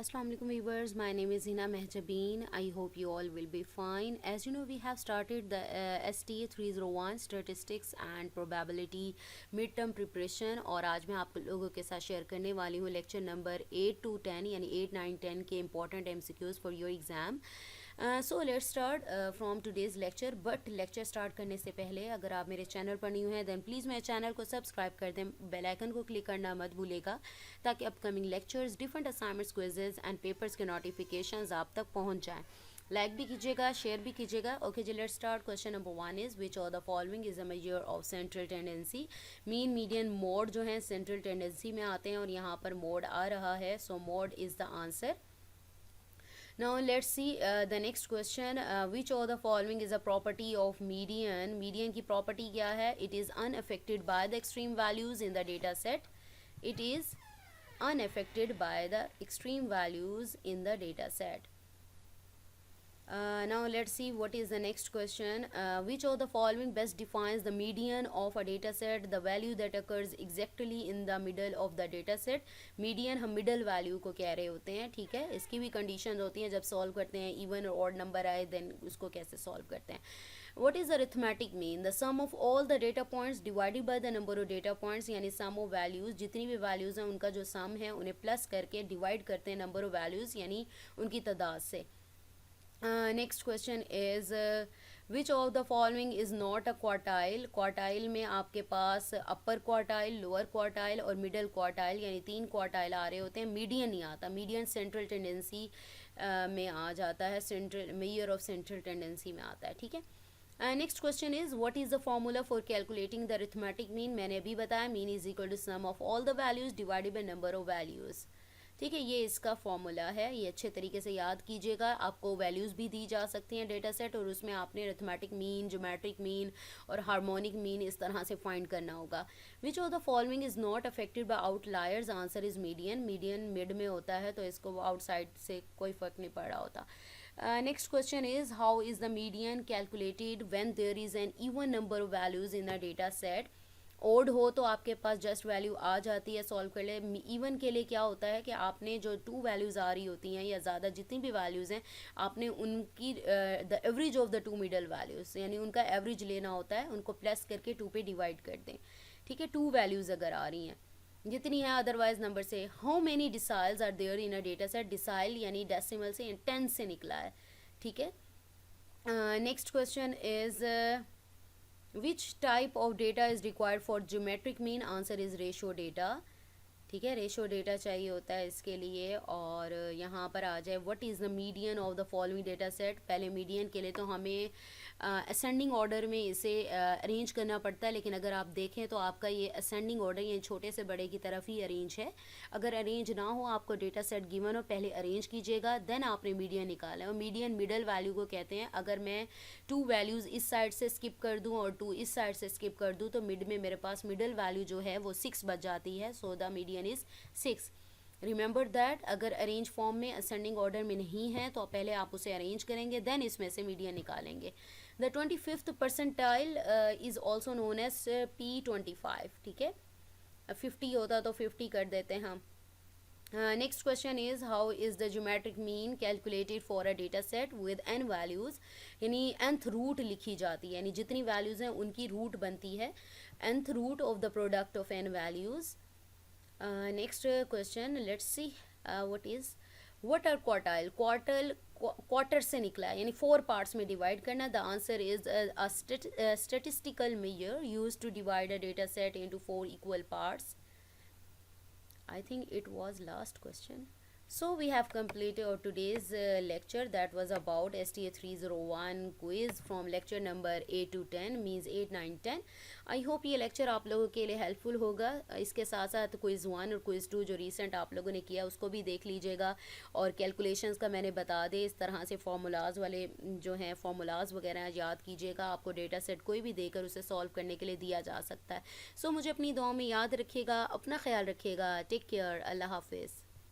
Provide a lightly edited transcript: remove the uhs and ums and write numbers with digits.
Assalamu alaikum viewers, my name is Hina Mehjabeen. I hope you all will be fine. As you know, we have started the STA 301 Statistics and Probability Midterm Preparation और आज मैं आप लोगों के साथ share करने वाली हूँ लेक्चर नंबर 8 to 10 यानी 8, 9, 10 के important MCQs for your exam. So let's start from today's lecture. But lecture start करने से पहले अगर आप मेरे चैनल पर न्यू हैं देन प्लीज़ मेरे चैनल को सब्सक्राइब कर दें, बेल आइकन को क्लिक करना मत भूलेगा ताकि upcoming lectures, different assignments, quizzes and papers के नोटिफिकेशंस आप तक पहुंच जाएं. लाइक भी कीजिएगा, शेयर भी कीजिएगा. ओके जी, let's start. Question number 1 is which of the following is a measure of central tendency. Mean, median, mode जो है सेंट्रल टेंडेंसी में आते हैं और यहाँ पर मोड आ रहा है, सो mode is the answer. Now let's see the next question. Which of the following is a property of median? Median की property क्या है? It is unaffected by the extreme values in the data set. It is unaffected by the extreme values in the data set. Now let's see what is the next question. Which of the following best defines the median of a data set? The value that occurs exactly in the middle of the data set. Median हम middle value को कह रहे होते हैं, ठीक है. इसकी भी conditions होती हैं जब solve करते हैं, even और odd number आए then उसको कैसे solve करते हैं. What is the arithmetic mean? The sum of all the data points divided by the number of data points, यानी sum of values, जितनी भी values हैं उनका जो sum है उन्हें plus करके divide करते हैं number of values यानी उनकी तादाद से. Next question is which of the following is not a quartile. Quartile में आपके पास अपर क्वार्टाइल, लोअर क्वार्टाइल और मिडल क्वार्टाइल यानी 3 क्वार्टाइल आ रहे होते हैं. मीडियन नहीं आता. मीडियन सेंट्रल टेंडेंसी में आ जाता है, central measure of central tendency में आता है, ठीक है. Next question is what is the formula for calculating the arithmetic mean. मैंने अभी बताया mean is equal to sum of all the values divided by number of values, ठीक है. ये इसका फॉर्मूला है, ये अच्छे तरीके से याद कीजिएगा. आपको वैल्यूज़ भी दी जा सकती हैं डेटा सेट और उसमें आपने अरिथमेटिक मीन, ज्योमेट्रिक मीन और हार्मोनिक मीन इस तरह से फाइंड करना होगा. विच of the following is not affected by outliers. Answer is median. Median mid में होता है तो इसको आउटसाइड से कोई फ़र्क नहीं पड़ रहा होता. Next question is how is the median calculated when there is an even number of values in a data set. Odd हो तो आपके पास जस्ट वैल्यू आ जाती है, सॉल्व कर ले. इवन के लिए क्या होता है कि आपने जो 2 वैल्यूज़ आ रही होती हैं या ज़्यादा जितनी भी वैल्यूज़ हैं आपने उनकी the average of the 2 middle values यानी उनका एवरेज लेना होता है, उनको प्लस करके 2 पे डिवाइड कर दें, ठीक है. 2 वैल्यूज़ अगर आ रही हैं जितनी है अदरवाइज नंबर से. How many deciles are there in a data set. Decile यानी डेसिमल से 10 से निकला है, ठीक है. Next question is which type of data is required for geometric mean. Answer is ratio data, ठीक है. रेशो डेटा चाहिए होता है इसके लिए. और यहाँ पर आ जाए what is the median of the following data set. पहले मीडियन के लिए तो हमें असेंडिंग ऑर्डर में इसे अरेंज करना पड़ता है, लेकिन अगर आप देखें तो आपका ये असेंडिंग ऑर्डर ये छोटे से बड़े की तरफ ही अरेंज है. अगर अरेंज ना हो, आपको डेटा सेट गिवन हो, पहले अरेंज कीजिएगा देन आपने मीडियन निकाला. और मीडियन मिडल वैल्यू को कहते हैं. अगर मैं 2 वैल्यूज़ इस साइड से स्किप कर दूँ और 2 इस साइड से स्किप कर दूँ तो मिड में मेरे पास मिडल वैल्यू जो है वो 6 बच जाती है. So the median is 6. Remember that अगर अरेंज फॉर्म में असेंडिंग ऑर्डर में नहीं है तो पहले आप उसे अरेंज करेंगे देन इसमें से मीडियन निकालेंगे. The 25th percentile is also known as P25, ठीक है. 50 होता तो 50 कर देते हैं हम. Next question is how is the geometric mean calculated for a data set with n values. यानी nth रूट लिखी जाती है, यानी जितनी वैल्यूज़ हैं उनकी रूट बनती है. nth root of the product of n values. Next question let's see what are quartile. Quarter से निकला है यानी 4 पार्ट्स में डिवाइड करना. The answer is a statistical measure used to divide a data set into 4 equal parts. I think it was last question. So we have completed our today's lecture that was about STA 301 quiz from lecture number 8 to 10 means 8, 9, 10. I hope ये lecture आप लोगों के लिए helpful होगा. इसके साथ साथ quiz 1 और quiz 2 जो recent आप लोगों ने किया उसको भी देख लीजिएगा. और calculations का मैंने बता दे इस तरह से formulas वाले जो हैं formulas वगैरह याद कीजिएगा. आपको data set कोई भी देकर उसे solve करने के लिए दिया जा सकता है. So मुझे अपनी दुआ में याद रखिएगा, अपना ख्याल रखिएगा. Take care. अल्लाह हाफिज़.